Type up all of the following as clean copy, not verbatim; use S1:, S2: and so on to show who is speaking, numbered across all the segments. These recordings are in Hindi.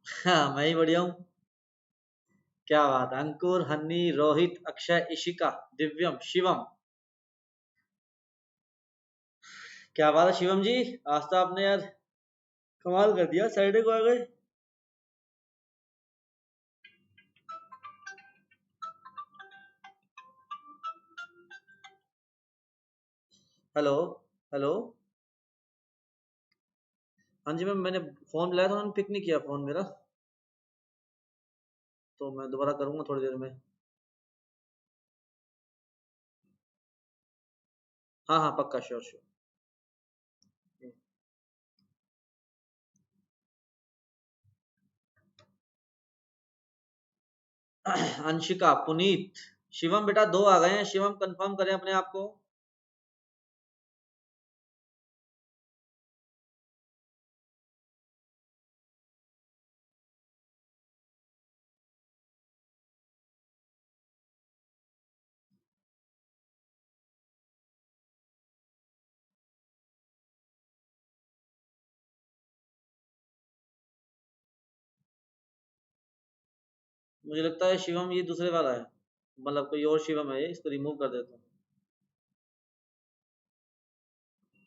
S1: हाँ, मैं ही बढ़िया हूँ। क्या बात है। अंकुर, हन्नी, रोहित, अक्षय, इशिका, दिव्यम, शिवम। क्या बात है शिवम जी। आज तो आपने यार कमाल कर दिया, सैटरडे को आ गए। हेलो। हेलो। हाँ जी मैम, मैंने फोन मिलाया था, उन्होंने पिक नहीं किया फोन मेरा। तो मैं दोबारा करूंगा थोड़ी देर में। हाँ हाँ, पक्का, श्योर श्योर। अंशिका, पुनीत, शिवम बेटा, दो आ गए हैं। शिवम कंफर्म करें अपने आप को। मुझे लगता है शिवम ये दूसरे वाला है, मतलब कोई और शिवम है ये, इसको रिमूव कर देता हूँ।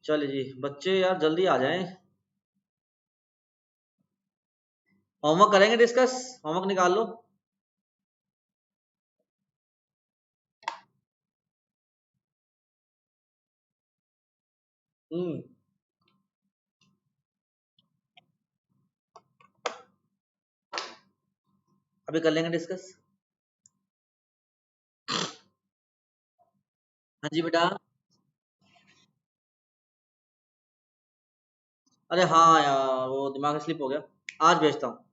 S1: चलिए जी बच्चे यार जल्दी आ जाएं। होमवर्क करेंगे डिस्कस। होमवर्क निकाल लो। हम्म। अभी कर लेंगे डिस्कस। हाँ जी बेटा। अरे हाँ यार, वो दिमाग से स्लिप हो गया। आज भेजता हूँ।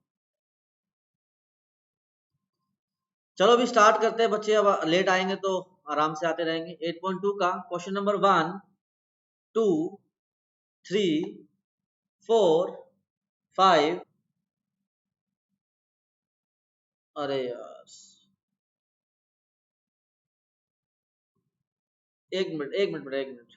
S1: चलो अभी स्टार्ट करते हैं बच्चे, अब लेट आएंगे तो आराम से आते रहेंगे। 8.2 का क्वेश्चन नंबर 1, 2, 3, 4, 5। अरे यार, एक मिनट, एक मिनट बेटा, एक मिनट।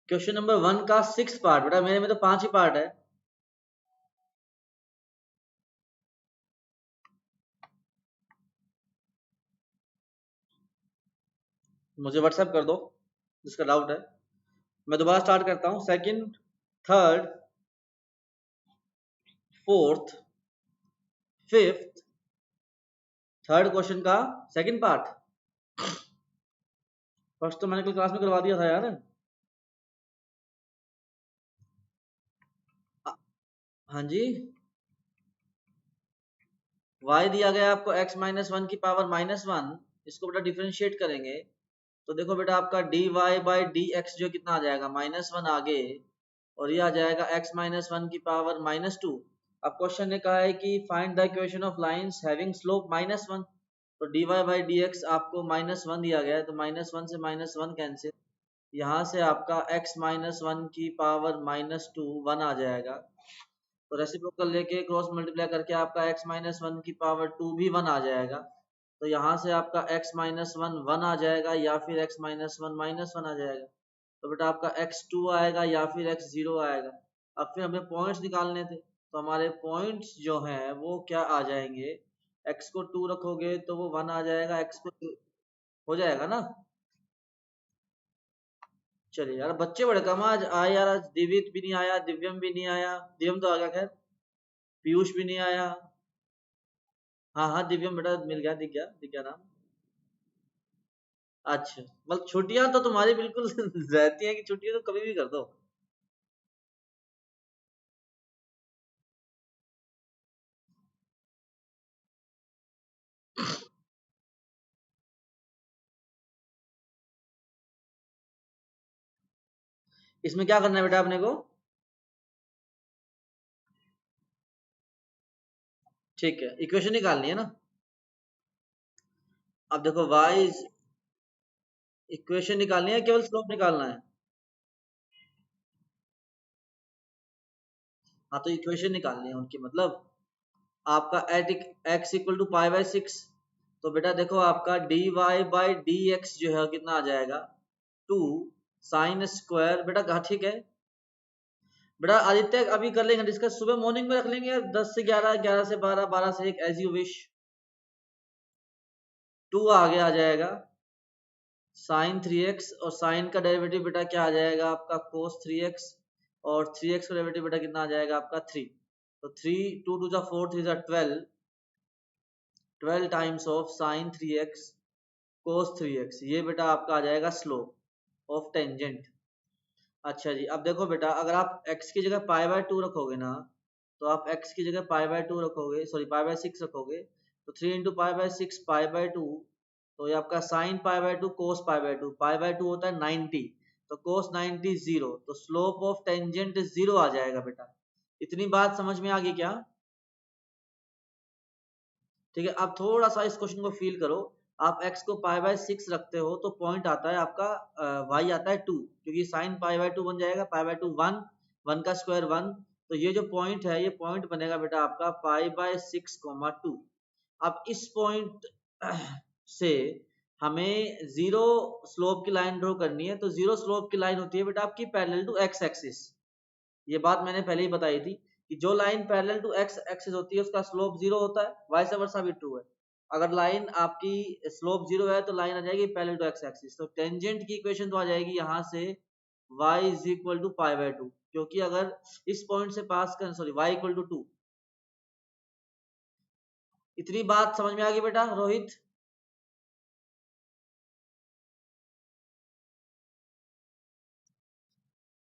S1: क्वेश्चन नंबर 1 का 6 पार्ट बेटा, मेरे में तो 5 ही पार्ट है। मुझे व्हाट्सएप कर दो जिसका डाउट है। मैं दोबारा स्टार्ट करता हूँ। Second, third, fourth, fifth. Third question का सेकंड पार्ट। फर्स्ट तो मैंने कल क्लास में करवा दिया था यार। अ- हाँ जी। y दिया गया आपको x-1 की पावर -1। इसको बेटा डिफरेंशिएट करेंगे तो देखो बेटा, आपका dy/dx जो कितना आ जाएगा, -1 आगे, और ये आ जाएगा x-1 की पावर -2। अब क्वेश्चन ने कहा है कि find the equation of lines having slope -1। तो dy/dx आपको -1 दिया गया है, तो -1 से -1 कैंसिल। यहाँ से आपका x-1 की पावर -2 1 आ जाएगा। तो रेसिप्रोकल लेके क्रॉस मल्टीप्लाई करके आपका x-1 की पावर 2 भी 1 आ जाएगा। तो यहाँ से आपका x-1 1 आ जाएगा, या फिर x-1 -1 आ जाएगा। तो बेटा आपका x2 आएगा या फिर x0 आएगा। अब फिर हमें पॉइंट्स निकालने थे, तो हमारे पॉइंट्स जो हैं वो क्या आ जाएंगे। x को 2 रखोगे तो वो 1 आ जाएगा, x को 2 हो जाएगा ना। चलिए यार, बच्चे बड़े कम आज आए यार। आज दिवित भी नहीं आया, दिव्यम भी नहीं आया। दिव्यम तो आ गया खैर। पीयूष भी नहीं आया। हाँ हाँ, दिव्यम बेटा मिल गया, दिख गया नाम। अच्छा, मतलब छुट्टियां तो तुम्हारी बिल्कुल रहती हैं कि छुट्टियां तो कभी भी कर दो। इसमें क्या करना है बेटा अपने को। ठीक है, इक्वेशन निकालनी है ना। अब देखो y, इक्वेशन निकालनी है केवल स्लोप निकालना है। हाँ, तो इक्वेशन निकालनी है उनकी, मतलब आपका at x equal to pi by 6, तो बेटा देखो आपका d y by d x जो है कितना आ जाएगा 2 साइन स्क्वायर। बेटा कहा ठीक है बेटा आदित्य अभी कर लेंगे डिस्कस, सुबह मॉर्निंग में रख लेंगे यार 10 से 11, 11 से 12, 12 से 1 एज यू विश। 2 आगे आ जाएगा साइन 3x और साइन का डेरिवेटिव बेटा क्या आ जाएगा आपका कोस 3x और 3x का डेरिवेटिव बेटा कितना आ जाएगा आपका 3। तो 3 2 2 4 3 12, 12 times of sine 3x cos 3x, ये बेटा आपका आ जाएगा स्लोप ऑफ टेंजेंट। अच्छा जी, अब देखो बेटा अगर आप x की जगह पाई बाय 2 रखोगे ना, तो आप x की जगह पाई बाय 2 रखोगे, सॉरी पाई बाय 6 रखोगे, तो 3 into pi by 6 pi by 2, तो ये आपका sine pi by 2 cos pi by 2, pi by 2 होता है 90, तो कोस 90 0, तो स्लोप ऑफ टेंजेंट 0 आ जाएगा बेटा। इतनी बात समझ में आ गई क्या? ठीक है, अब थोड़ा सा इस क्वेश्चन को फील करो। आप x को पाई बाय 6 रखते हो तो पॉइंट आता है आपका y आता है 2, क्योंकि साइन पाई बाय 2 बन जाएगा, पाई बाय 2 1, 1 का स्क्वायर 1, तो ये जो पॉइंट है ये पॉइंट बनेगा बेटा आपका पाई बाय 6 2। अब इस पॉइंट से हमें जीरो स्लोप की लाइन ड्रॉ करनी है, तो जीरो स्लोप की लाइन होती है बेटा आपकी पैरेलल टू x एक्सिस। ये बात मैंने पहले ही बताई थी कि जो line parallel to x axis होती है उसका स्लोप जीरो होता है, वाइस वर्सा भी ट्रू है। अगर लाइन आपकी स्लोप जीरो है तो लाइन आ जाएगी पैरेलल टू x एक्सिस, तो टेंजेंट की इक्वेशन तो आ जाएगी यहाँ से y is equal to pi by 2, क्योंकि अगर इस पॉइंट से पास कर, सॉरी y इक्वल टू 2। इतनी बात समझ में आ गई बेटा रोहित?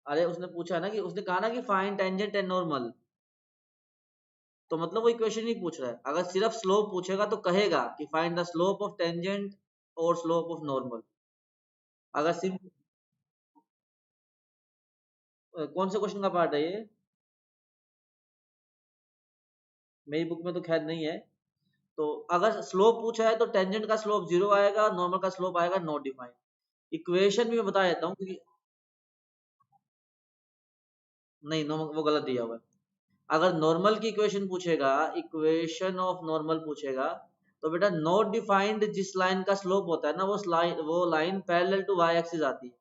S1: अरे उसने पूछा ना कि उसने कहा ना कि फाइंड टेंजेंट एंड नॉर्मल, तो मतलब वो इक्वेशन ही पूछ रहा है। अगर सिर्फ स्लोप पूछेगा तो कहेगा कि find the slope of tangent और स्लोप ऑफ नॉर्मल। अगर सिर्फ कौन से क्वेश्चन का पार्ट है ये? मेरी बुक में तो खैर नहीं है। तो अगर स्लोप पूछा है तो टेंजेंट का स्लोप जीरो आएगा, नॉर्मल का स्लोप आएगा नॉट डिफाइंड। इक्वेशन भी मैं बता देता हूँ कि नहीं वो गलत दिया हुआ है। अगर नॉर्मल की इक्वेशन पूछेगा, इक्वेशन ऑफ नॉर्मल पूछेगा, तो बेटा नॉट डिफाइंड जिस लाइन का स्लोप होता है ना वो line parallel to Y axis आती है,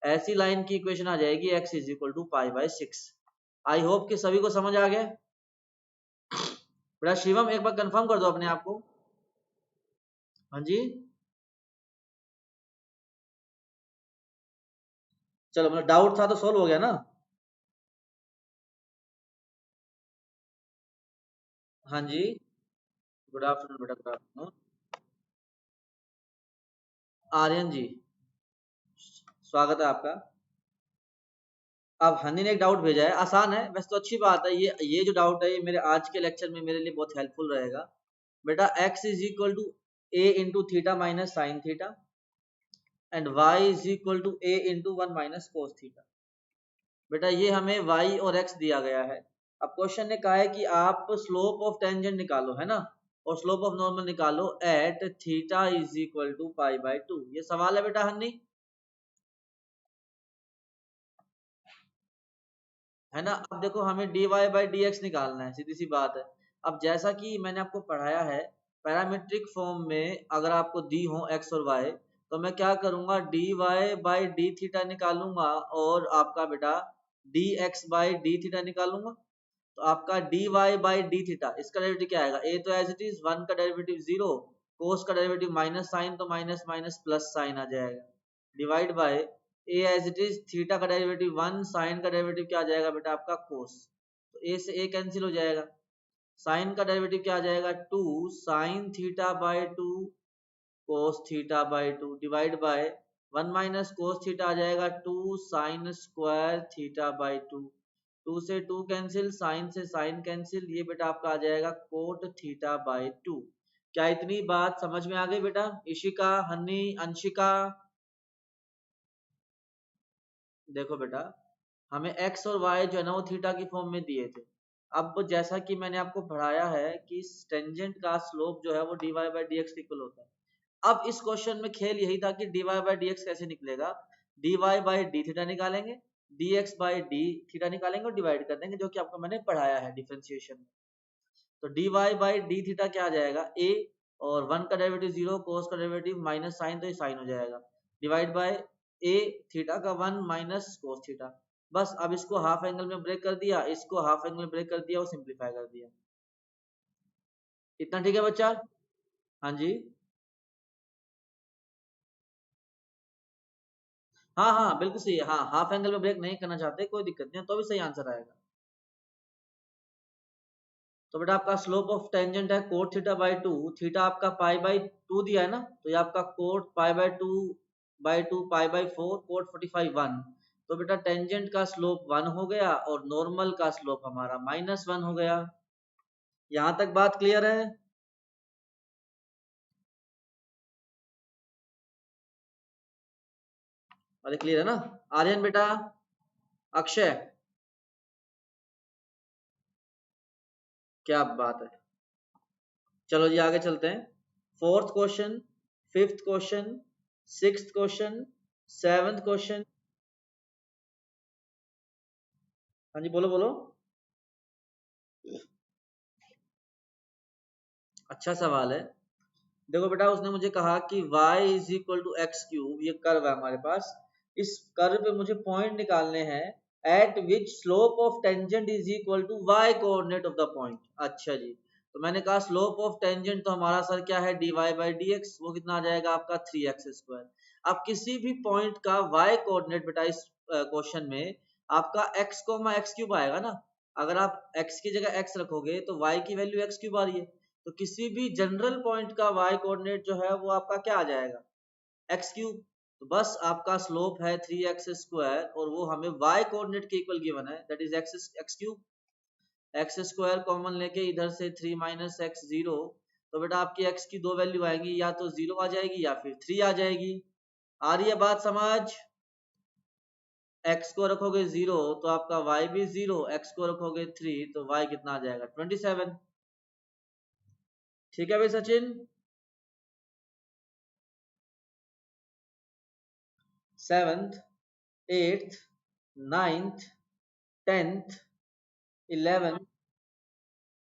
S1: ऐसी लाइन की इक्वेशन आ जाएगी x is equal to pi by 6। I hope कि सभी को समझ आ गया। बेटा शिवम एक बार कंफर्म कर दो अपने आप को। हाँ जी, चलो मतलब डाउट था तो सोल्व हो गया ना? हाँ जी, गुड आफ्टरनून बेटा, गुड आफ्टरनून। आर्यन जी, स्वागत है आपका। अब हनी ने एक डाउट भेजा है, आसान है वैसे तो, अच्छी बात है। ये जो डाउट है ये मेरे आज के लेक्चर में मेरे लिए बहुत हेल्पफुल रहेगा। बेटा x is equal to a into theta minus sine theta and y is equal to a into 1 minus cos theta. बेटा ये हमें y और x दिया गया है। अब क्वेश्चन ने कहा है कि आप स्लोप ऑफ टेंजेंट निकालो, है ना, और स्लोप ऑफ नॉर्मल निकालो at theta is equal to pi by 2। ये सवाल है बेटा हनी, है ना। अब देखो हमें dy बाई डी एक्स निकालना है, सीधी सी बात है। अब जैसा कि मैंने आपको पढ़ाया है पैरामीट्रिक फॉर्म में, अगर आपको दी हो x और y, तो मैं क्या करूंगा dy बाई डी थीटा निकालूंगा और आपका बेटा dx बाई डी थीटा निकालूंगा। तो आपका dy बाई डी थीटा, इसका डेरिवेटिव क्या आएगा, a तो एज इट इज, 1 का डेरिवेटिव 0, कोस का डेरिवेटिव माइनस साइन तो माइनस माइनस प्लस साइन आ जाएगा, divide by a as it is, theta का डेरिवेटिव 1, साइन का डेरिवेटिव क्या आ जाएगा बेटा आपका कोस, तो ए से ए कैंसिल हो जाएगा। साइन का डेरिवेटिव क्या आ जाएगा 2 sine theta by 2 cos theta by 2 divide by 1 minus cos theta आ जाएगा 2 साइन स्क्वायर थीटा बाय 2, 2 से 2 कैंसिल, साइन से साइन कैंसिल, ये बेटा आपका आ जाएगा कोट थीटा बाय 2। क्या इतनी बात समझ में आ गई बेटा? इशिका, हनी, अंशिका, देखो बेटा हमें x और y जो है ना वो थीटा की फॉर्म में दिए थे। अब जैसा कि मैंने आपको पढ़ाया है कि टेंजेंट का स्लोप जो है वो dy by d x equal होता है। अब इस क्वेश्चन में खेल यही था कि dy बाई डी एक्स कैसे निकलेगा, dy बाई डी थीटा निकालेंगे, dx बाई डी थीटा निकालेंगे और डिवाइड कर देंगे, जो कि आपको मैंने पढ़ाया है डिफरेंशिएशन में। तो d y by d theta क्या आ जाएगा ए, और 1 का डेरिवेटिव 0, कोस का डेरिवेटिव माइनस साइन, तो ये साइन हो जाएगा, डिवाइड बाय ए थीटा का 1 माइनस कोस थीटा। बस अब इसको हाफ एंगल में ब्रेक कर दिया, इसको हाफ एंगल में ब्रेक कर दिया और सिंप्लीफाई कर दिया। इतना ठीक है बच्चा? हाँ जी, हाँ हाँ बिल्कुल सही है। हाँ, हाफ एंगल में ब्रेक नहीं करना चाहते कोई दिक्कत नहीं है, तो भी सही आंसर आएगा। तो बेटा आपका स्लोप ऑफ टेंजेंट है कोट थीटा बाई 2, थीटा आपका पाई बाई 2 दिया है ना, तो ये आपका cot pi by 2 pi by 4 cot 45 1। तो बेटा टेंजेंट का स्लोप 1 हो गया और नॉर्मल का स्लोप हमारा -1 हो गया। यहां तक बात क्लियर है? अरे क्लियर है ना? आर्यन बेटा, अक्षय, क्या बात है। चलो जी आगे चलते हैं। Fourth question, fifth question, sixth question, seventh question. हाँ जी बोलो बोलो। अच्छा सवाल है। देखो बेटा उसने मुझे कहा कि y is equal to x cube, ये कर्व है हमारे पास। इस कर्व पे मुझे पॉइंट निकालने हैं at which slope of tangent is equal to y coordinate of the point. अच्छा जी, तो मैंने कहा स्लोप ऑफ टेंजेंट तो हमारा सर क्या है, dy बाई डी एक्स, वो कितना आ जाएगा आपका 3x²। अब किसी भी पॉइंट का y कोऑर्डिनेट बेटा इस क्वेश्चन में आपका x एक्स क्यूब आएगा ना। अगर आप x की जगह x रखोगे तो y की वैल्यू x क्यूब आ रही है, तो किसी भी जनरल पॉइंट का y कोऑर्डिनेट जो है वो आपका क्या आ जाएगा, एक्स क्यूब। तो बस आपका स्लोप है 3x² और वो हमें y कोऑर्डिनेट के इक्वल गिवन है, that is x cube. x² common लेके इधर से 3 माइनस एक्स 0, तो बेटा आपकी x की दो वैल्यू आएगी, या तो 0 आ जाएगी या फिर 3 आ जाएगी। आ रही है बात समझ? x को रखोगे 0 तो आपका y भी 0, x को रखोगे 3 तो y कितना आ जाएगा 27। ठीक है भाई Sachin? Seventh, eighth, ninth, tenth, 11th।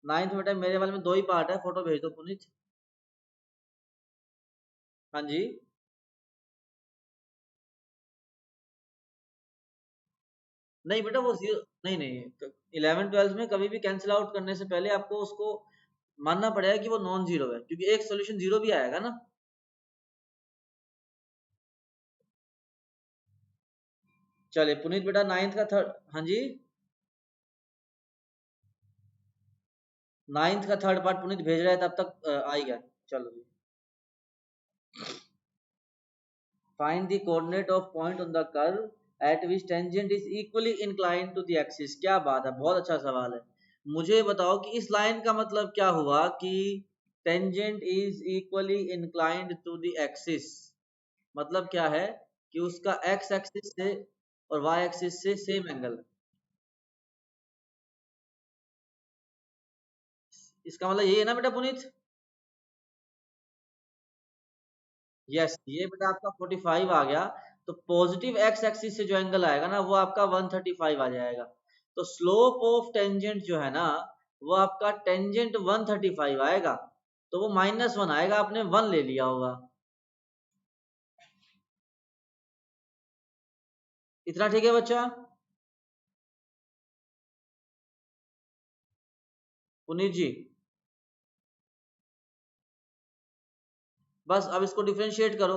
S1: Ninth बेटा मेरे वाले में दो ही पार्ट है, फोटो भेज दो पुनीत। हाँ जी, नहीं बेटा वो जीरो नहीं नहीं, 11 12 में कभी भी कैंसिल आउट करने से पहले आपको उसको मानना पड़ेगा कि वो नॉन जीरो है, क्योंकि एक सोल्यूशन जीरो भी आएगा ना। चलिए पुनीत बेटा नाइन्थ का थर्ड, हाँ जी, नाइन्थ का थर्ड पार्ट पुनीत भेज रहा है, तब तक आ ही गया। चलो जी, find the coordinate of point on the curve at which tangent is equally inclined to the axis. क्या बात है, बहुत अच्छा सवाल है। मुझे बताओ कि इस लाइन का मतलब क्या हुआ कि tangent is equally inclined to the axis. मतलब क्या है कि उसका एक्स एक्सिस से और वाई एक्सिस से सेम एंगल है। इसका मतलब ये है ना बेटा पुनीत? यस, ये बेटा आपका 45 आ गया। तो पॉजिटिव एक्स एक्सिस से जो एंगल आएगा ना वो आपका 135 आ जाएगा। तो स्लोप ऑफ टेंजेंट जो है ना वो आपका टेंजेंट 135 आएगा, तो वो -1 आएगा, आपने 1 ले लिया होगा। इतना ठीक है बच्चा? पुनीत जी, बस अब इसको डिफरेंशिएट करो।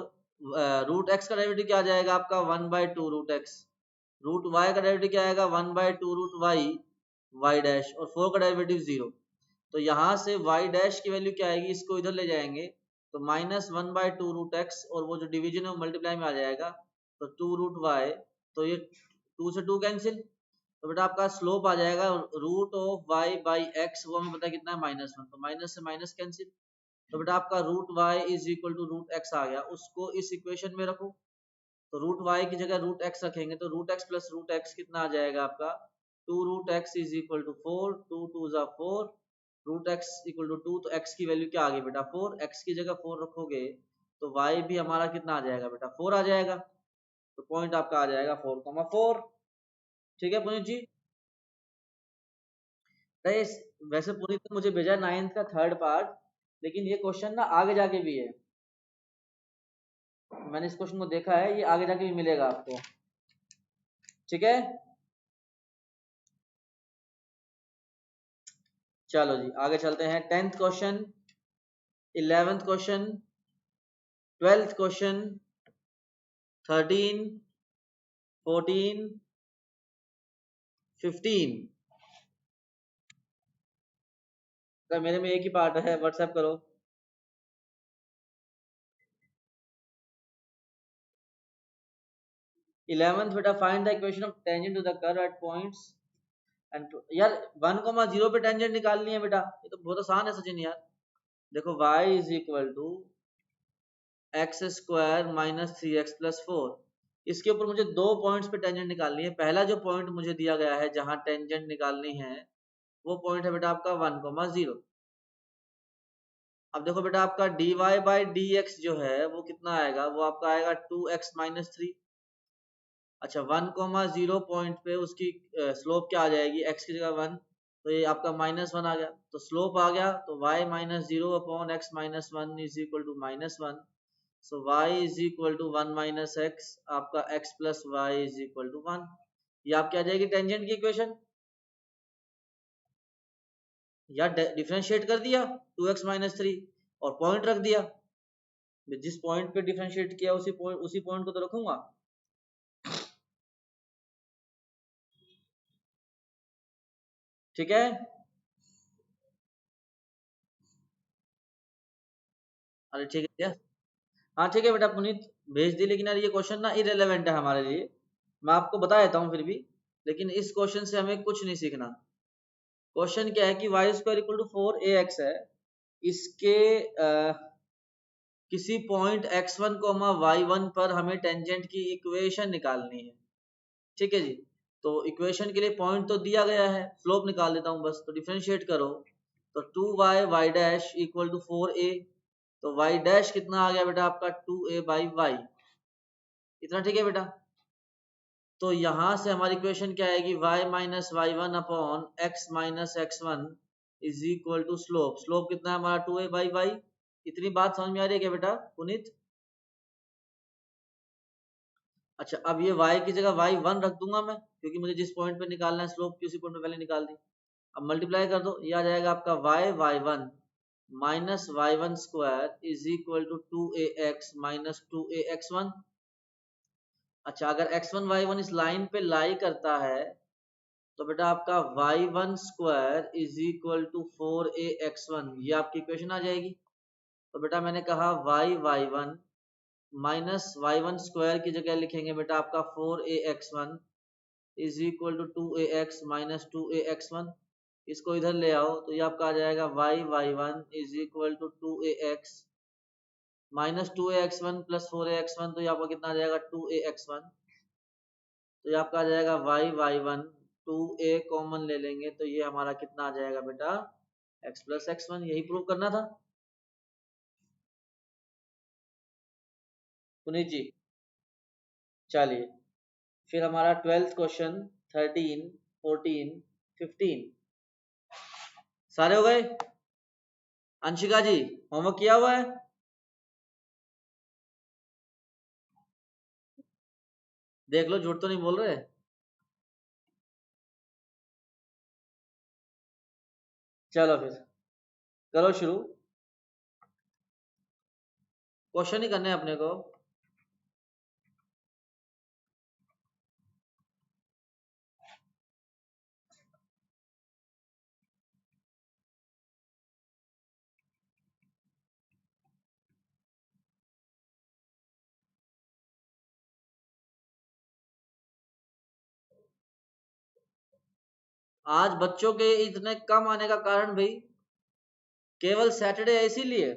S1: रूट एक्स का डेरिवेटिव क्या आ जाएगा आपका 1/2 रूट एक्स, रूट वाई का डेरिवेटिव क्या आएगा 1/2 रूट वाई, वाई डैश, और 4 का डेरिवेटिव 0। तो यहाँ से वाई डैश की वैल्यू क्या आएगी, इसको इधर ले जाएंगे तो -1/2 रूट एक्स, और वो जो डिवीजन है वो मल्टीप्लाई में आ जाएगा, तो 2 रूट वाई। तो ये 2 से 2 कैंसिल, तो बेटा आपका स्लोप आ जाएगा root of Y by x, वो हमें पता है कितना है -1, तो माइनस से माइनस कैंसिल। तो बेटा आपका root y is equal to root x आ गया, उसको इस इक्वेशन में रखो। तो रूट वाई की जगह रूट एक्स रखेंगे तो root x plus root x कितना आ जाएगा आपका 2 root x is equal to 4, 2 2 जा 4, रूट एक्स इक्वल टू 2, तो एक्स की वैल्यू क्या आ गई बेटा 4, एक्स की जगह 4 रखोगे तो वाई भी हमारा कितना आ जाएगा बेटा 4 आ जाएगा। तो पॉइंट आपका आ जाएगा 4,4। ठीक है पुनीत जी? वैसे पुनीत ने मुझे भेजा 9th का 3rd पार्ट, लेकिन ये क्वेश्चन ना आगे जाके भी है। मैंने इस क्वेश्चन को देखा है, ये आगे जाके भी मिलेगा आपको। ठीक है, चलो जी आगे चलते हैं। 10th question, 11th question, 12th question, 13, 14, 15। मेरे में एक ही पार्ट है, व्हाट्सएप करो। 11th बेटा, find the equation of tangent to the curve at points and यार 1,0 पे टेंजेंट निकालनी है बेटा, ये तो बहुत आसान है सचिन यार। देखो y is equal to x square minus 3x+4। इसके ऊपर मुझे दो पॉइंट्स पे टेंजेंट निकालनी है। पहला जो पॉइंट मुझे दिया गया है जहां टेंजेंट निकालनी है, वो पॉइंट है बेटा आपका 1,0। अब देखो बेटा, आपका dy बाई डी एक्स जो है वो कितना आएगा, वो आपका आएगा 2x-3। अच्छा, 1,0 पॉइंट पे उसकी स्लोप क्या आ जाएगी, x की जगह 1, तो ये आपका -1 आ गया। तो स्लोप आ गया, तो y -0 upon x -1 is equal to -1। So y is equal to 1 minus x, आपका x plus Y is equal to 1। ये आपकी आ जाएगी टेंजेंट की इक्वेशन। या डिफरेंशिएट कर दिया 2x-3 और पॉइंट रख दिया। जिस पॉइंट पे डिफरेंशिएट किया उसी पॉइंट को तो रखूंगा। ठीक है, अरे ठीक है यार। हाँ ठीक है बेटा पुनीत, भेज दी, लेकिन यार ये क्वेश्चन ना इरेलेवेंट है हमारे लिए। मैं आपको बता देता हूँ फिर भी, लेकिन इस क्वेश्चन से हमें कुछ नहीं सीखना। क्वेश्चन क्या है कि Y square equal to 4ax है। इसके किसी पॉइंट x1 y1 पर हमें टेंजेंट की इक्वेशन निकालनी है। ठीक है जी, तो इक्वेशन के लिए पॉइंट तो दिया गया है, स्लोप निकाल देता हूँ बस। तो डिफरेंशिएट करो, तो 2y y dash equal to 4a। तो y डैश कितना आ गया बेटा आपका 2a बाई वाई। इतना ठीक है बेटा। तो यहां से हमारी इक्वेशन क्या आएगी, y minus Y one upon x minus x one is equal to slope. Slope कितना है हमारा 2a बाई वाई। इतनी बात समझ में आ रही है क्या बेटा पुनीत? अच्छा, अब ये y की जगह y1 रख दूंगा मैं, क्योंकि मुझे जिस पॉइंट पे निकालना है स्लोप की, उसी पॉइंट पे पहले निकाल दी। अब मल्टीप्लाई कर दो, ये आ जाएगा आपका y1 minus y1 square is equal to 2ax minus 2ax1। अच्छा, अगर x1 y1 इस लाइन पे लाई करता है, तो बेटा आपका y1 square is equal to 4ax1, ये आपकी इक्वेशन आ जाएगी। तो बेटा मैंने कहा y1 माइनस y1 स्क्वायर की जगह लिखेंगे बेटा आपका 4ax1 is equal to 2ax minus 2ax1। इसको इधर ले आओ, तो ये आपका आ जाएगा y1 is equal to 2ax minus 2ax1 plus 4ax1, तो ये आपका कितना आ जाएगा 2ax1। तो ये आपका आ जाएगा y1 2a कॉमन ले लेंगे, तो ये हमारा कितना आ जाएगा बेटा x प्लस x1। यही प्रूव करना था पुनीत जी। चलिए, फिर हमारा 12th क्वेश्चन, 13, 14, 15 सारे हो गए। अंशिका जी, होमवर्क किया हुआ है? देख लो, झूठ तो नहीं बोल रहे। चलो फिर करो शुरू। क्वेश्चन ही करने हैं अपने को। आज बच्चों के इतने कम आने का कारण भाई केवल सैटरडे है, इसीलिए।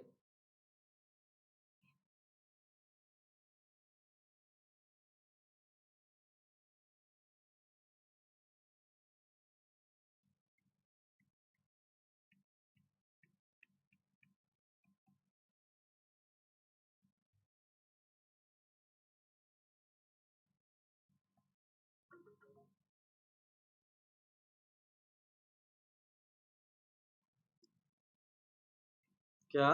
S1: क्या?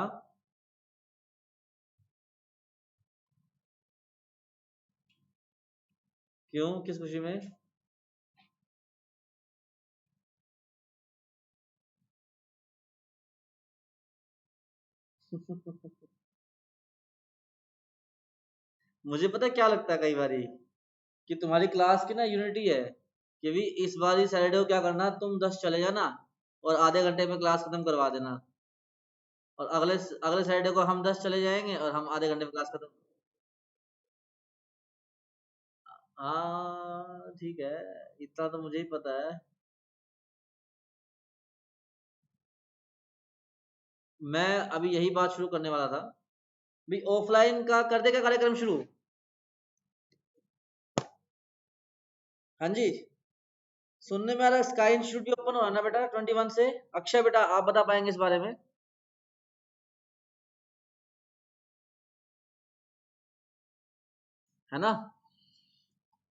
S1: क्यों, किस खुशी में? मुझे पता है क्या लगता है कई बारी, कि तुम्हारी क्लास की ना यूनिटी है कि भी इस बार ही सैटरडे को क्या करना, तुम 10 चले जाना और आधे घंटे में क्लास खत्म करवा देना, और अगले अगले सैटरडे को हम 10 चले जाएंगे और हम आधे घंटे में क्लास खत्म। हाँ ठीक है, इतना तो मुझे ही पता है। मैं अभी यही बात शुरू करने वाला था, भी ऑफलाइन का कर दे क्या कार्यक्रम शुरू? हाँ जी, सुनने में आ रहा है स्काई इंस्टीट्यूट भी ओपन हो रहा है ना बेटा 21 से। अक्षय बेटा आप बता पाएंगे इस बारे में? है ना?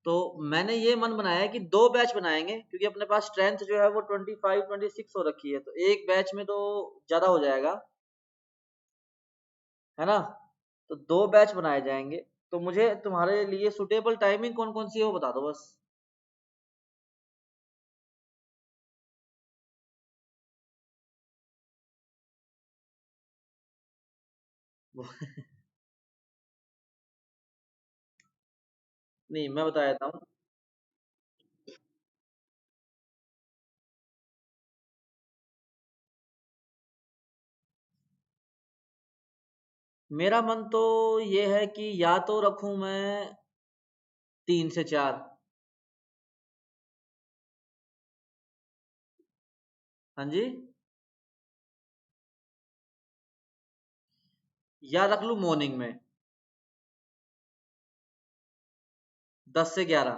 S1: तो मैंने ये मन बनाया है कि दो बैच बनाएंगे, क्योंकि अपने पास स्ट्रेंथ जो है वो 25-26 हो रखी है, तो एक बैच में तो ज्यादा हो जाएगा, है ना? तो दो बैच बनाए जाएंगे। तो मुझे तुम्हारे लिए सुटेबल टाइमिंग कौन कौन सी है वो बता दो बस। नहीं, मैं बता देता हूँ। मेरा मन तो ये है कि या तो रखूं मैं 3 से 4। हाँ जी। या रख लूं मॉर्निंग में 10 से 11।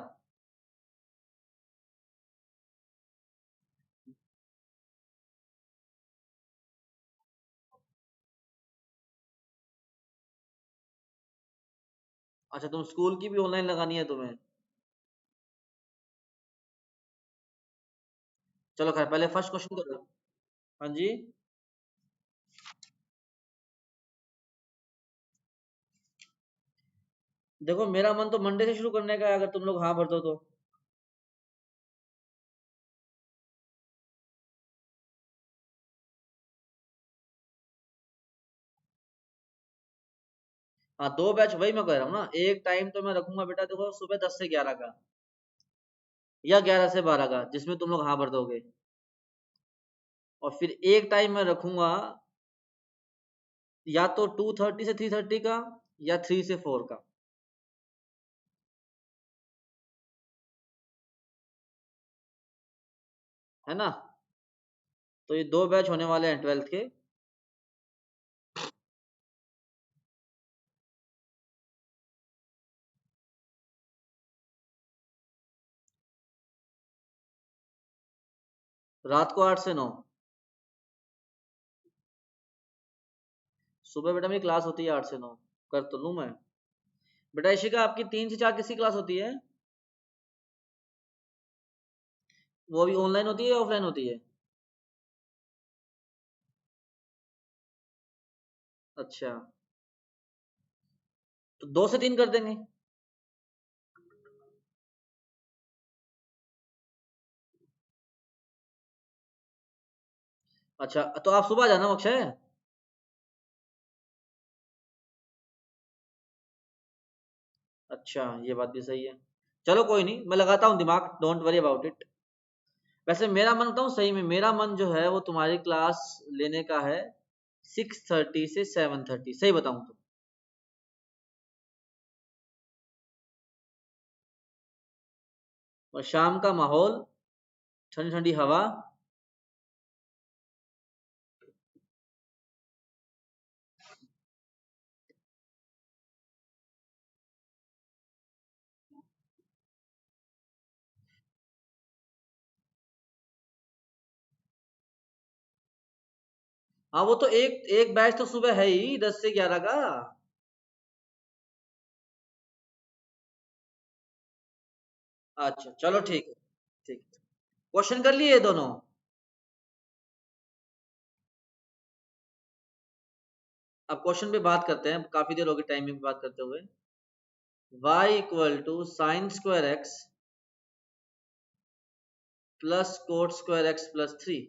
S1: अच्छा, तुम स्कूल की भी ऑनलाइन लगानी है तुम्हें? चलो खैर, पहले फर्स्ट क्वेश्चन करो। हाँ जी। देखो मेरा मन तो मंडे से शुरू करने का है, अगर तुम लोग हाँ भर दो तो। हाँ, दो बैच वही मैं कह रहा हूँ ना, एक टाइम तो मैं रखूंगा बेटा देखो सुबह 10 से 11 का, या 11 से 12 का, जिसमें तुम लोग हाँ भर दोगे। और फिर एक टाइम मैं रखूंगा या तो 2:30 से 3:30 का, या 3 से 4 का। है ना? तो ये दो बैच होने वाले हैं 12th के। रात को 8 से 9। सुबह बेटा मेरी क्लास होती है 8 से 9। कर तो लूँ मैं। बेटा इशिका, आपकी 3 से 4 किसकी क्लास होती है? वो अभी ऑनलाइन होती है या ऑफलाइन होती है? अच्छा, तो 2 से 3 कर देंगे। अच्छा, तो आप सुबह आ जाना अक्षय। अच्छा, ये बात भी सही है। चलो कोई नहीं, मैं लगाता हूँ दिमाग, डोंट वरी अबाउट इट। वैसे मेरा मन, बताऊँ सही में, मेरा मन जो है वो तुम्हारी क्लास लेने का है 6:30 से 7:30, सही बताऊँ तो। और शाम का माहौल, ठंडी ठंडी हवा। हाँ, वो तो एक एक बैच तो सुबह है ही 10 से 11 का। अच्छा चलो ठीक है। ठीक है। क्वेश्चन कर लिए दोनों? अब क्वेश्चन पे बात करते हैं, काफी देर होगी टाइमिंग पे बात करते हुए। y equal to sine square x plus cot square x plus 3।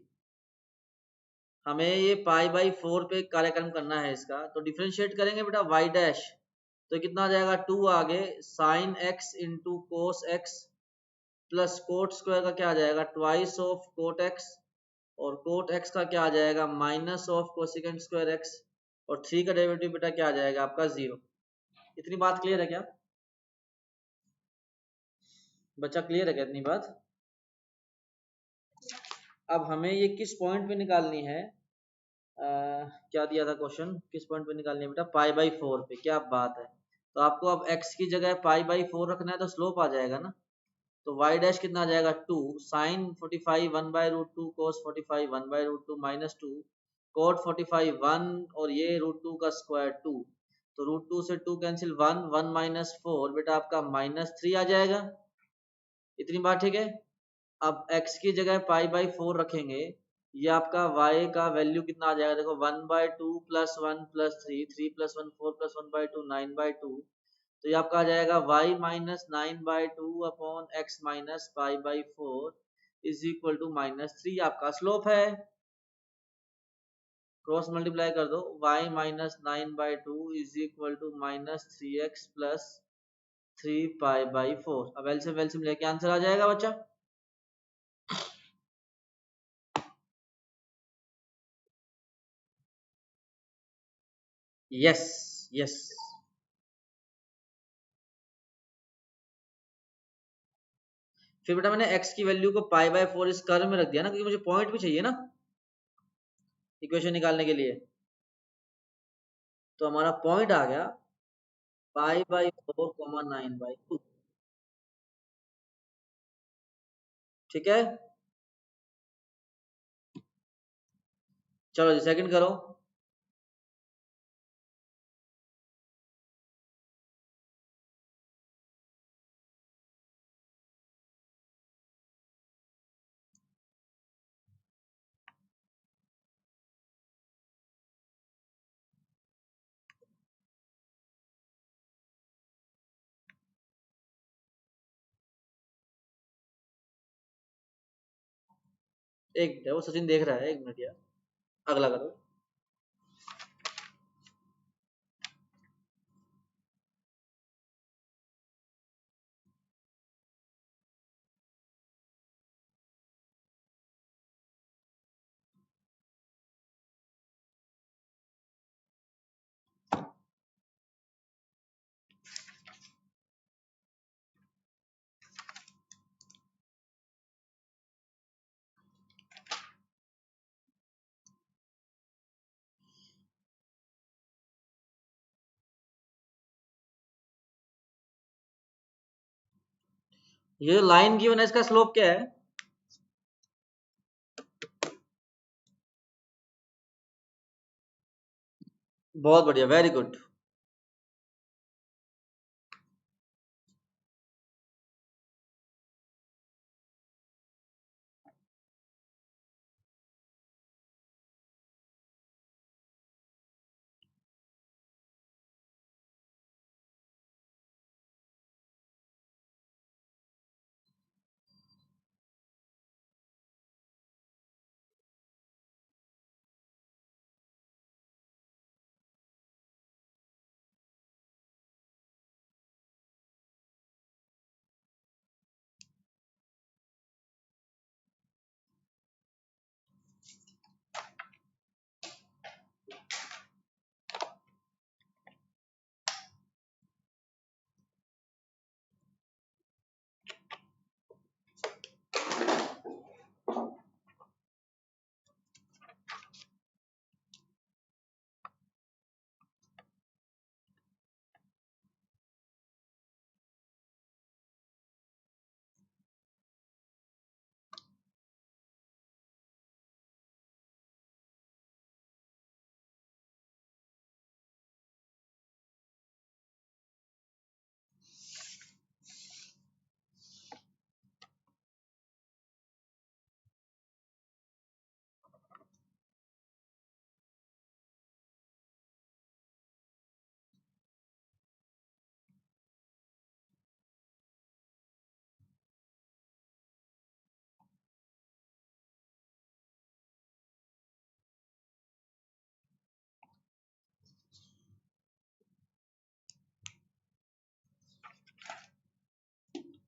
S1: हमें ये पाई बाई 4 पे कार्यक्रम करना है इसका, तो डिफ्रेंशिएट करेंगे बेटा y डैश, तो कितना आ जाएगा 2 आगे sine x into cos x plus cot square का क्या आ जाएगा ट्वाइस ऑफ कोट एक्स, और कोट एक्स का क्या आ जाएगा minus of cosecant square x, और 3 का डेरिवेटिव बेटा क्या आ जाएगा आपका 0। इतनी बात क्लियर है क्या बच्चा, क्लियर है क्या इतनी बात? अब हमें ये किस पॉइंट पे निकालनी है, क्या दिया था क्वेश्चन, किस पॉइंट पे निकालनी है बेटा, पाई बाई 4 पे, क्या बात है। तो आपको अब x की जगह पाई बाई 4 रखना है, तो स्लोप आ जाएगा ना, तो y डैश कितना आ जाएगा 2 sine 45 1 by root 2 cos 45 1 by root 2 minus 2 cot 45 1, और ये रूट 2 का स्क्वायर 2, तो रूट 2 से 2 कैंसिल 1 1 माइनस 4 बेटा आपका माइनस 3 आ जाएगा। इतनी बात ठीक है। अब x की जगह पाई बाई 4 रखेंगे, ये आपका y का वैल्यू कितना आ जाएगा, देखो 1 by 2 plus 1 plus 3 3 plus 1 4 plus 1 by 2 9 by 2, तो ये आपका आ जाएगा y minus 9 by 2 upon x minus pi by 4 is equal to minus 3, आपका स्लोप है। क्रॉस मल्टीप्लाई कर दो, y minus 9 by 2 is equal to minus 3x plus 3 pi by 4। अब एलसीएम वेलसीएम लेके आंसर आ जाएगा बच्चा। Yes yes. फिर बेटा मैंने x की वैल्यू को पाई बाय 4 इस कर्व में रख दिया ना, क्योंकि मुझे पॉइंट भी चाहिए ना इक्वेशन निकालने के लिए, तो हमारा पॉइंट आ गया पाई बाई 4 9 बाई 2। ठीक है, चलो जी सेकंड करो। एक मिनट, वो सचिन देख रहा है, एक मिनट यार, अगला करो। ये लाइन गिवन है, इसका स्लोप क्या है? बहुत बढ़िया, वेरी गुड।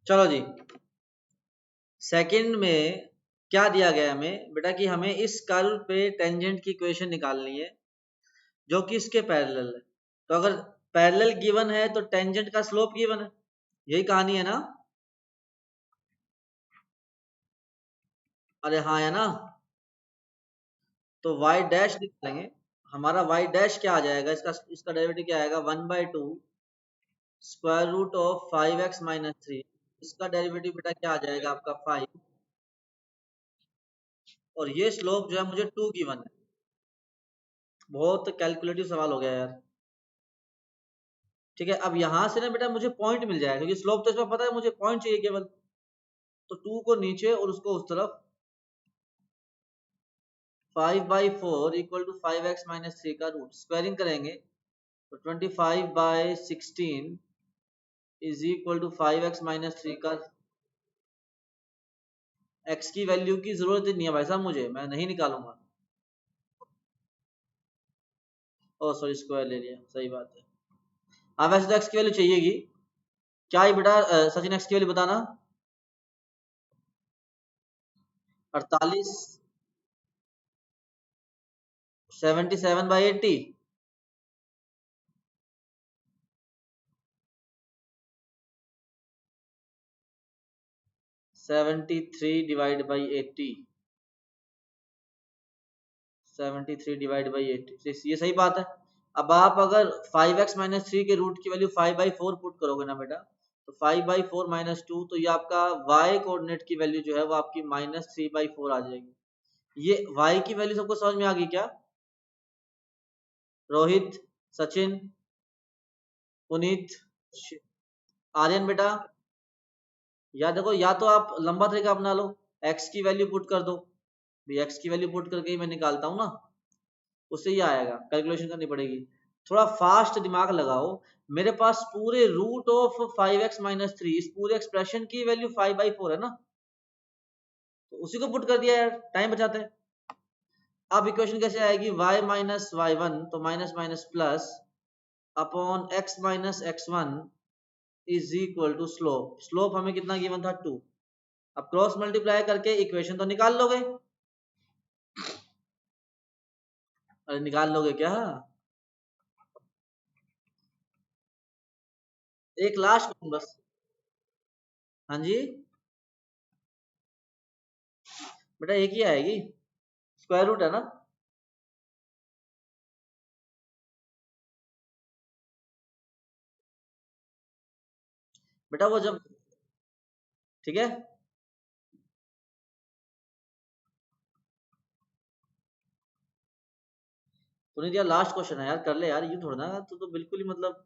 S1: चलो जी, सेकंड में क्या दिया गया हमें बेटा कि हमें इस कर्व पे टेंजेंट की इक्वेशन निकालनी है जो कि इसके पैरेलल है। तो अगर पैरेलल गिवन है तो टेंजेंट का स्लोप गिवन है, यही कहानी है ना? अरे हाँ है ना। तो y डैश निकालेंगे, हमारा y डैश क्या आ जाएगा, इसका डेरिवेटिव क्या आएगा, 1/2 स्क्वायर रूट ऑफ 5x-3। इसका डेरिवेटिव बेटा क्या आ जाएगा आपका 5, और ये स्लोप जो है मुझे 2 गिवन है। बहुत कैलकुलेटिव सवाल हो गया यार। ठीक है, अब यहां से ना बेटा मुझे पॉइंट मिल जाएगा क्योंकि स्लोप तो इसमें पता है, मुझे पॉइंट चाहिए केवल। तो 2 को नीचे और उसको उस तरफ, 5/4 इक्वल टू 5x-3 का रूट, स्क्वायरिंग करेंगे तो 25/16 इज इक्वल टू 5x-3 का। x की वैल्यू की जरूरत ही नहीं है भाई साहब, मुझे, मैं नहीं निकालूंगा। ओ सॉरी, स्क्वायर ले लिया, सही बात है। हाँ वैसे तो x की वैल्यू चाहिएगी। क्या है बेटा सचिन, x की वैल्यू बताना। 48, 77/80। 73/80। 73/80, ये सही बात है। अब आप अगर 5x-3 के रूट की वैल्यू 5/4 पुट करोगे ना बेटा, तो 5/4 - 2, तो ये आपका y कोऑर्डिनेट की वैल्यू जो है वो आपकी -3/4 आ जाएगी। ये y की वैल्यू सबको समझ में आ गई क्या? रोहित, सचिन, पुनीत, आर्यन बेटा। या देखो, या तो आप लंबा तरीका अपना लो, x की वैल्यू पुट कर दो। x की वैल्यू पुट करके ही मैं निकालता हूँ ना, उससे ही आएगा, कैलकुलेशन करनी पड़ेगी। थोड़ा फास्ट दिमाग लगाओ। मेरे पास पूरे रूट ऑफ 5x-3, इस पूरे एक्सप्रेशन की वैल्यू 5/4 है ना, तो उसी को पुट कर दिया यार, टाइम बचाते हैं। अब इक्वेशन कैसे आएगी, y-y1, तो minus minus plus upon x-x1 is equal to slope. Slope हमें कितना गिवन था, 2। अब क्रॉस मल्टीप्लाई करके इक्वेशन तो निकाल लोगे। अरे निकाल लोगे क्या? एक लास्ट बस। हाँ जी बेटा, एक ही आएगी, स्क्वायर रूट है ना। बेटा वो जब, ठीक है, पुनीत यार लास्ट क्वेश्चन है यार, कर ले यार, ये थोड़ा ना तो बिल्कुल ही मतलब।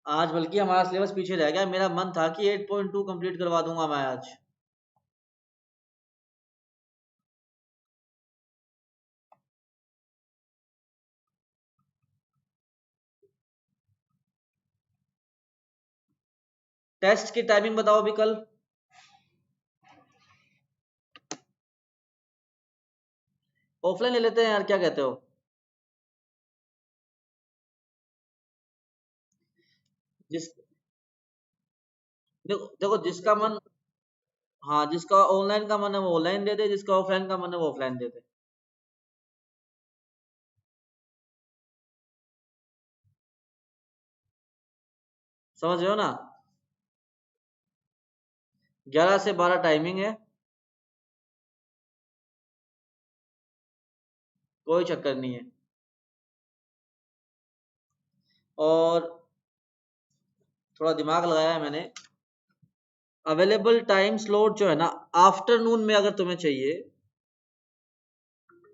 S1: आज बल्कि हमारा सिलेबस पीछे रह गया, मेरा मन था कि 8.2 कंप्लीट करवा दूंगा मैं आज। टेस्ट की टाइमिंग बताओ अभी कल। ऑफलाइन ले लेते हैं यार, क्या कहते हो? जिस, देखो देखो जिसका मन, हाँ जिसका ऑनलाइन का मन है वो ऑनलाइन दे दे, जिसका ऑफलाइन का मन है वो ऑफलाइन दे दे। समझ रहे हो ना? 11 से 12 टाइमिंग है, कोई चक्कर नहीं है। और थोड़ा दिमाग लगाया है मैंने। अवेलेबल टाइम स्लॉट जो है ना, आफ्टरनून में अगर तुम्हें चाहिए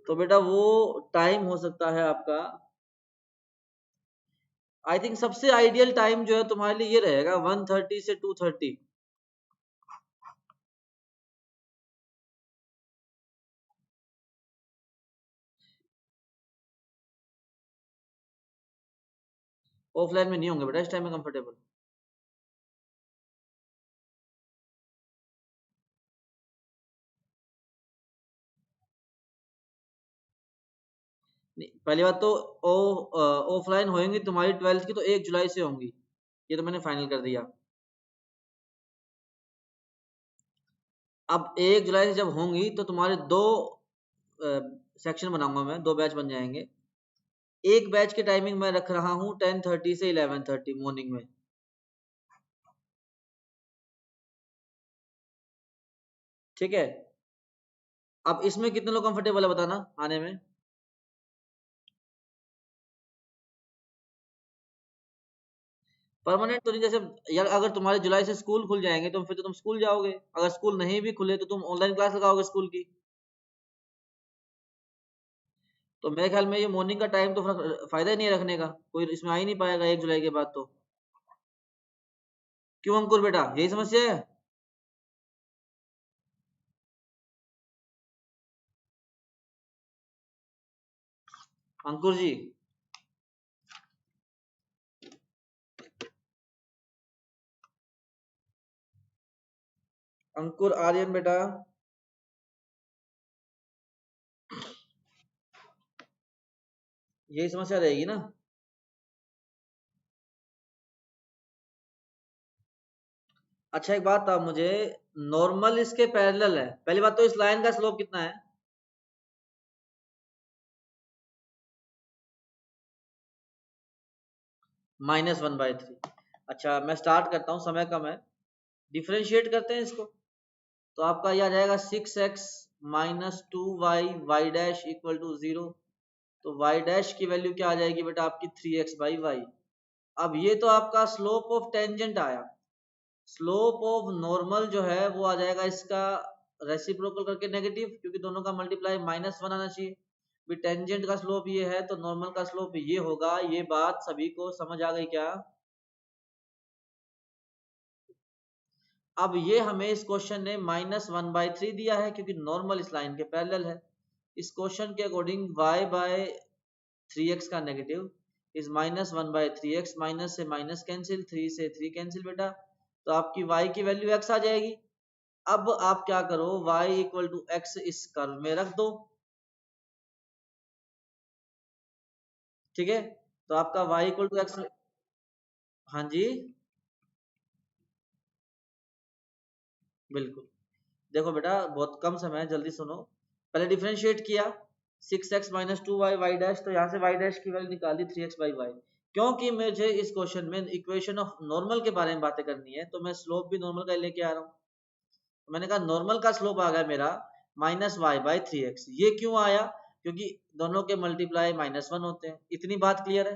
S1: तो बेटा वो टाइम हो सकता है आपका, आई थिंक सबसे आइडियल टाइम जो है तुम्हारे लिए ये रहेगा 1:30 से 2:30। ऑफलाइन में नहीं होंगे बेटा इस टाइम में कंफर्टेबल। पहली बात तो ऑफलाइन होंगी तुम्हारी 12th की तो 1 जुलाई से होंगी, ये तो मैंने फाइनल कर दिया। अब 1 जुलाई से जब होंगी तो तुम्हारे दो सेक्शन बनाऊंगा मैं, 2 बैच बन जाएंगे। एक बैच की टाइमिंग मैं रख रहा हूँ 10:30 से 11:30 मॉर्निंग में। ठीक है, अब इसमें कितने लोग कंफर्टेबल है बताना आने में? परमानेंट तो नहीं, जैसे यार अगर तुम्हारे जुलाई से स्कूल खुल जाएंगे तो फिर तो तुम स्कूल जाओगे, अगर स्कूल नहीं भी खुले तो तुम ऑनलाइन क्लास लगाओगे स्कूल की। तो मेरे ख्याल में ये मॉर्निंग का टाइम तो फायदा ही नहीं है रखने का, कोई इसमें आ ही नहीं पाएगा 1 जुलाई के बाद तो। क्यों अंकुर बेटा, यही समस्या है? अंकुर जी, अंकुर आर्यन बेटा, यही समस्या रहेगी ना? अच्छा एक बात बताओ मुझे, नॉर्मल इसके पैरेलल है, पहली बात तो इस लाइन का स्लोप कितना है? -1/3। अच्छा मैं स्टार्ट करता हूँ, समय कम है, डिफरेंशिएट करते हैं इसको। तो आपका यह आ जाएगा 6x - 2y y dash equal to 0। तो y डैश की वैल्यू क्या आ जाएगी बेटा आपकी 3x/y। अब ये तो आपका स्लोप ऑफ टेंजेंट आया, स्लोप ऑफ नॉर्मल जो है वो आ जाएगा इसका रेसिप्रोकल करके नेगेटिव, क्योंकि दोनों का मल्टीप्लाई -1 आना चाहिए। भी टेंजेंट का स्लोप ये है तो नॉर्मल का स्लोप ये होगा। ये बात सभी को समझ आ गई क्या? अब ये हमें इस क्वेश्चन ने -1/3 दिया है क्योंकि नॉर्मल इस लाइन के पैरेलल है। इस क्वेश्चन के अकॉर्डिंग y/3x का नेगेटिव इज -1/3x, माइनस से माइनस कैंसिल, 3 से 3 कैंसिल बेटा, तो आपकी y की वैल्यू x आ जाएगी। अब आप क्या करो, y इक्वल टू x इस कर्व में रख दो। ठीक है, तो आपका y इक्वल टू x, हाँ जी बिल्कुल। देखो बेटा बहुत कम समय है, जल्दी सुनो। पहले डिफरेंशिएट किया 6x - 2y y डैश, तो यहाँ से y डैश की वैल्यू निकाली 3x/y। क्योंकि मुझे इस क्वेश्चन में इक्वेशन ऑफ नॉर्मल के बारे में बातें करनी है तो मैं स्लोप भी नॉर्मल का लेके आ रहा हूँ। तो मैंने कहा नॉर्मल का स्लोप आ गया मेरा -y/3x। ये क्यों आया? क्योंकि दोनों के मल्टीप्लाई -1 होते हैं। इतनी बात क्लियर है?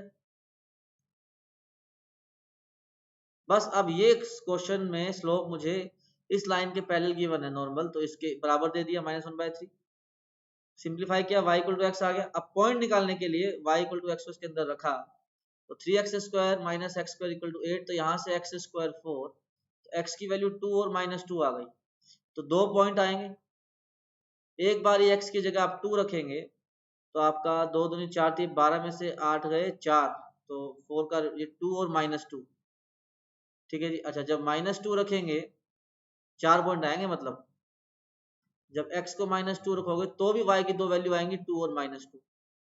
S1: बस अब ये क्वेश्चन में स्लोप मुझे इस लाइन के पैरेलल गिवन है नॉर्मल, तो इसके बराबर दे दिया -1/3। सिंप्लीफाई किया, y इक्वल टू एक्स आ गया। अब पॉइंट निकालने के लिए y इक्वल टू एक्स उसके अंदर रखा, तो 3x² - x² इक्वल टू 8, तो यहाँ से x² 4, तो x की वैल्यू 2 और -2 आ गई। तो 2 पॉइंट आएंगे, एक बार ये x की जगह आप 2 रखेंगे तो आपका 2 दूनी 4 थी, 12 में से 8 गए 4, तो 4 का ये 2 और -2। ठीक है जी। अच्छा जब -2 रखेंगे 4 पॉइंट आएंगे, मतलब जब x को -2 रखोगे तो भी y की दो वैल्यू आएंगी 2 और -2।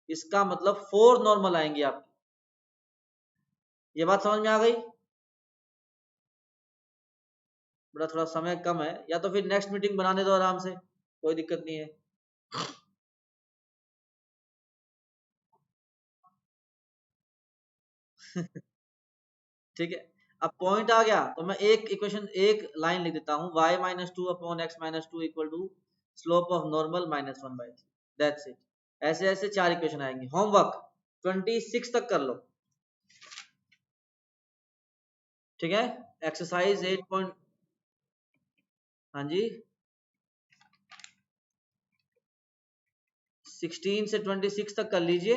S1: इसका मतलब 4 नॉर्मल आएंगी आपकी। ये बात समझ में आ गई? बड़ा थोड़ा समय कम है, या तो फिर नेक्स्ट मीटिंग बनाने दो आराम से, कोई दिक्कत नहीं है। ठीक है, अब पॉइंट आ गया तो मैं एक इक्वेशन एक लाइन लिख देता हूँ, y-2/x-2 equal to slope of normal -1/3। That's it. ऐसे ऐसे 4 इक्वेशन आएंगे। होमवर्क 26 तक कर लो। ठीक है, एक्सरसाइज 8 पॉइंट, हाँ जी, 16 से 26 तक कर लीजिए।